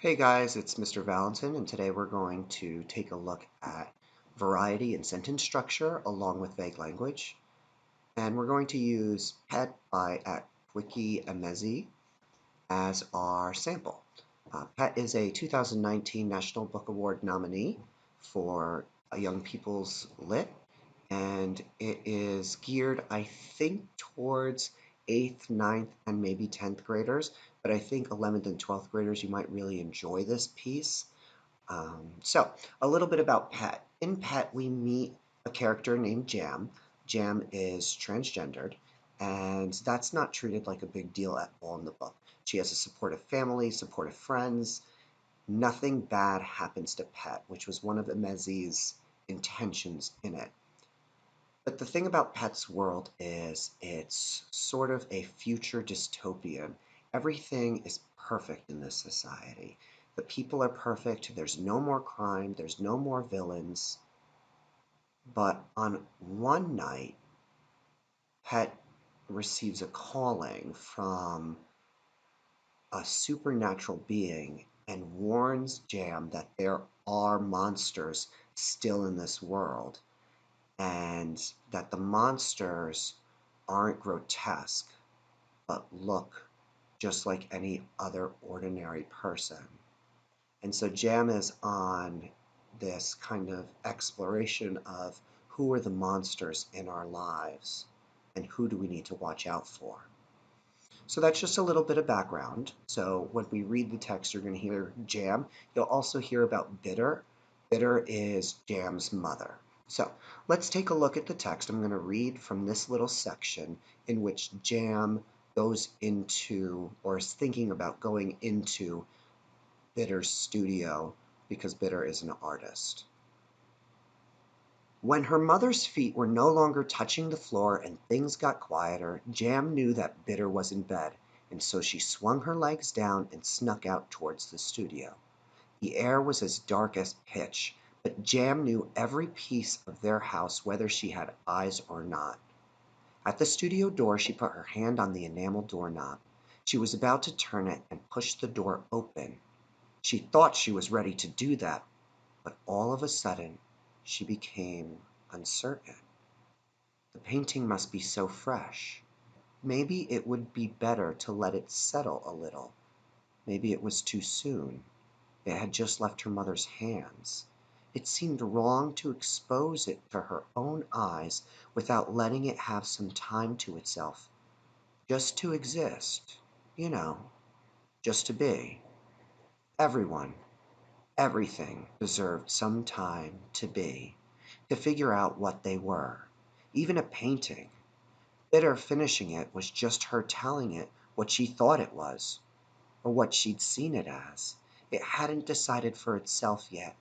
Hey guys, it's Mr. Valentin, and today we're going to take a look at variety and sentence structure along with vague language. And we're going to use Pet by Akwaeke Emezi as our sample. Pet is a 2019 National Book Award nominee for a Young People's Lit, and it is geared, I think, towards 8th, ninth, and maybe 10th graders, but I think 11th and 12th graders, you might really enjoy this piece. So, a little bit about Pet. In Pet, we meet a character named Jam. Jam is transgendered, and that's not treated like a big deal at all in the book. She has a supportive family, supportive friends. Nothing bad happens to Pet, which was one of Emezi's intentions in it. But the thing about Pet's world is it's sort of a future dystopian. Everything is perfect in this society. The people are perfect. There's no more crime. There's no more villains. But on one night, Pet receives a calling from a supernatural being and warns Jam that there are monsters still in this world and that the monsters aren't grotesque, but look just like any other ordinary person. And so Jam is on this kind of exploration of who are the monsters in our lives and who do we need to watch out for. So that's just a little bit of background. So when we read the text, you're going to hear Jam. You'll also hear about Bitter. Bitter is Jam's mother. So let's take a look at the text. I'm going to read from this little section in which Jam goes into or is thinking about going into Bitter's studio because Bitter is an artist. When her mother's feet were no longer touching the floor and things got quieter, Jam knew that Bitter was in bed, and so she swung her legs down and snuck out towards the studio. The air was as dark as pitch, but Jam knew every piece of their house whether she had eyes or not. At the studio door she put her hand on the enamel doorknob. She was about to turn it and push the door open. She thought she was ready to do that, but all of a sudden she became uncertain. The painting must be so fresh. Maybe it would be better to let it settle a little. Maybe it was too soon. It had just left her mother's hands. It seemed wrong to expose it to her own eyes without letting it have some time to itself. Just to exist, you know, just to be. Everyone, everything deserved some time to be, to figure out what they were. Even a painting. Bitter finishing it was just her telling it what she thought it was, or what she'd seen it as. It hadn't decided for itself yet.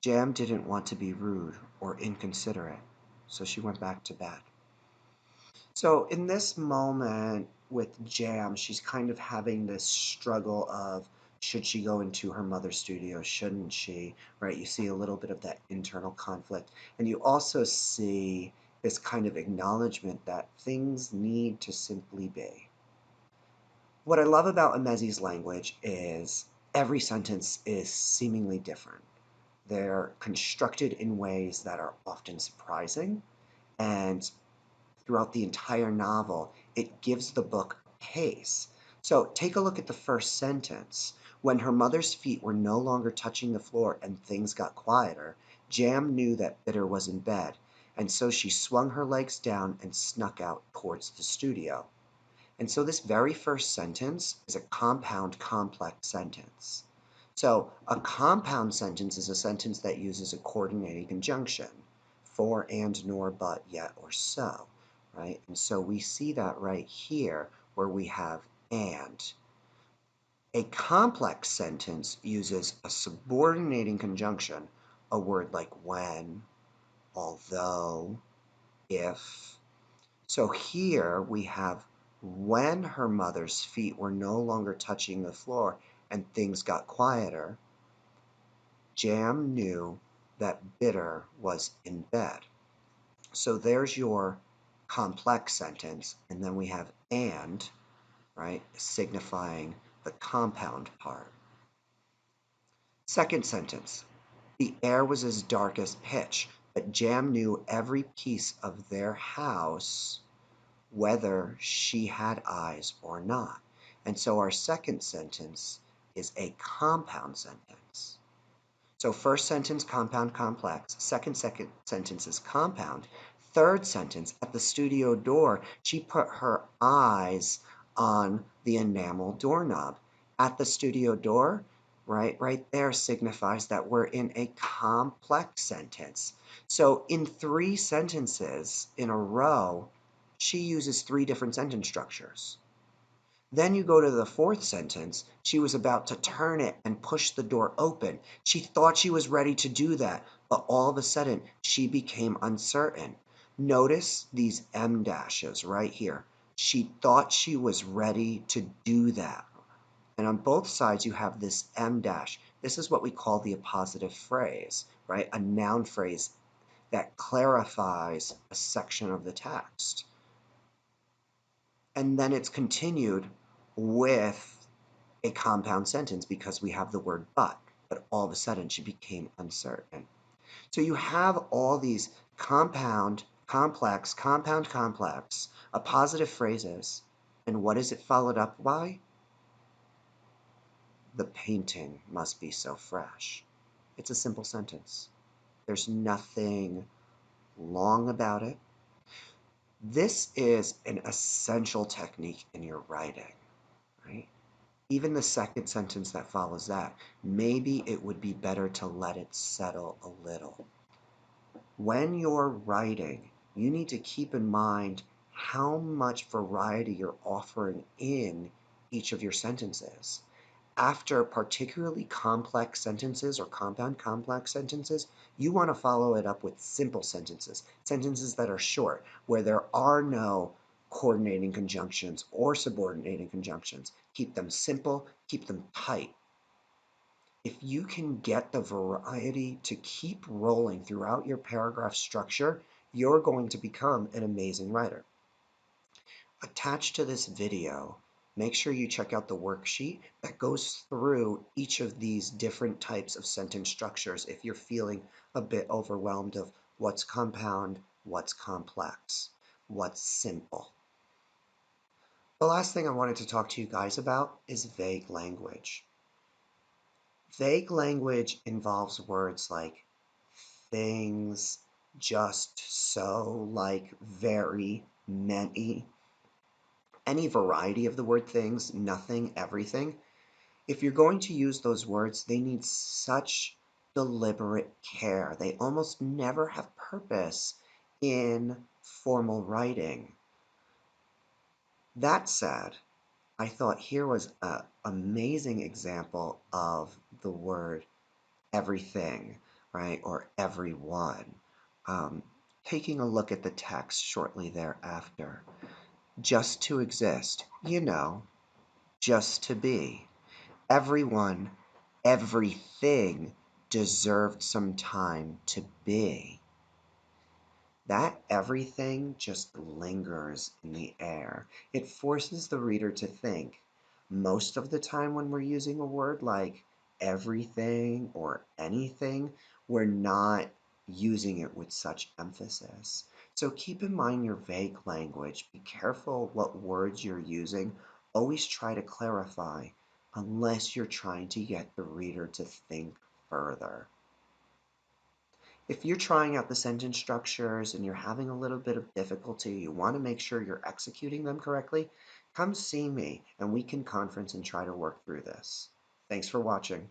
Jam didn't want to be rude or inconsiderate, so she went back to bed. So in this moment with Jam, she's kind of having this struggle of should she go into her mother's studio, shouldn't she, right? You see a little bit of that internal conflict. And you also see this kind of acknowledgement that things need to simply be. What I love about Emezi's language is every sentence is seemingly different. They're constructed in ways that are often surprising, and throughout the entire novel, it gives the book pace. So take a look at the first sentence. When her mother's feet were no longer touching the floor and things got quieter, Jam knew that Bitter was in bed, and so she swung her legs down and snuck out towards the studio. And so this very first sentence is a compound complex sentence. So a compound sentence is a sentence that uses a coordinating conjunction, for, and, nor, but, yet, or so, right? And so we see that right here where we have and. A complex sentence uses a subordinating conjunction, a word like when, although, if. So here we have when her mother's feet were no longer touching the floor and things got quieter, Jam knew that Bitter was in bed. So there's your complex sentence, and then we have and, right, signifying the compound part. Second sentence. The air was as dark as pitch, but Jam knew every piece of their house, whether she had eyes or not. And so our second sentence is a compound sentence. So first sentence, compound, complex. Second sentence is compound. Third sentence, at the studio door, she put her eyes on the enamel doorknob. At the studio door, right there signifies that we're in a complex sentence. So in three sentences in a row, she uses three different sentence structures. Then you go to the fourth sentence. She was about to turn it and push the door open. She thought she was ready to do that, but all of a sudden she became uncertain. Notice these M dashes right here. She thought she was ready to do that. And on both sides you have this M dash. This is what we call the appositive phrase, right? A noun phrase that clarifies a section of the text. And then it's continued with a compound sentence because we have the word but all of a sudden she became uncertain. So you have all these compound, complex, appositive phrases. And what is it followed up by? The painting must be so fresh. It's a simple sentence. There's nothing long about it. This is an essential technique in your writing, right? Even the second sentence that follows that, maybe it would be better to let it settle a little. When you're writing, you need to keep in mind how much variety you're offering in each of your sentences. After particularly complex sentences or compound complex sentences, you want to follow it up with simple sentences, sentences that are short, where there are no coordinating conjunctions or subordinating conjunctions. Keep them simple, keep them tight. If you can get the variety to keep rolling throughout your paragraph structure, you're going to become an amazing writer. Attached to this video, make sure you check out the worksheet that goes through each of these different types of sentence structures if you're feeling a bit overwhelmed of what's compound, what's complex, what's simple. The last thing I wanted to talk to you guys about is vague language. Vague language involves words like things, just so, like, very, many, any variety of the word things, nothing, everything. If you're going to use those words, they need such deliberate care. They almost never have purpose in formal writing. That said, I thought here was an amazing example of the word everything, right, or everyone. Taking a look at the text shortly thereafter. Just to exist, just to be. Everyone, everything deserved some time to be. That everything just lingers in the air. It forces the reader to think. Most of the time when we're using a word like everything or anything, we're not using it with such emphasis. So keep in mind your vague language. Be careful what words you're using. Always try to clarify unless you're trying to get the reader to think further. If you're trying out the sentence structures and you're having a little bit of difficulty, you want to make sure you're executing them correctly, come see me and we can conference and try to work through this. Thanks for watching.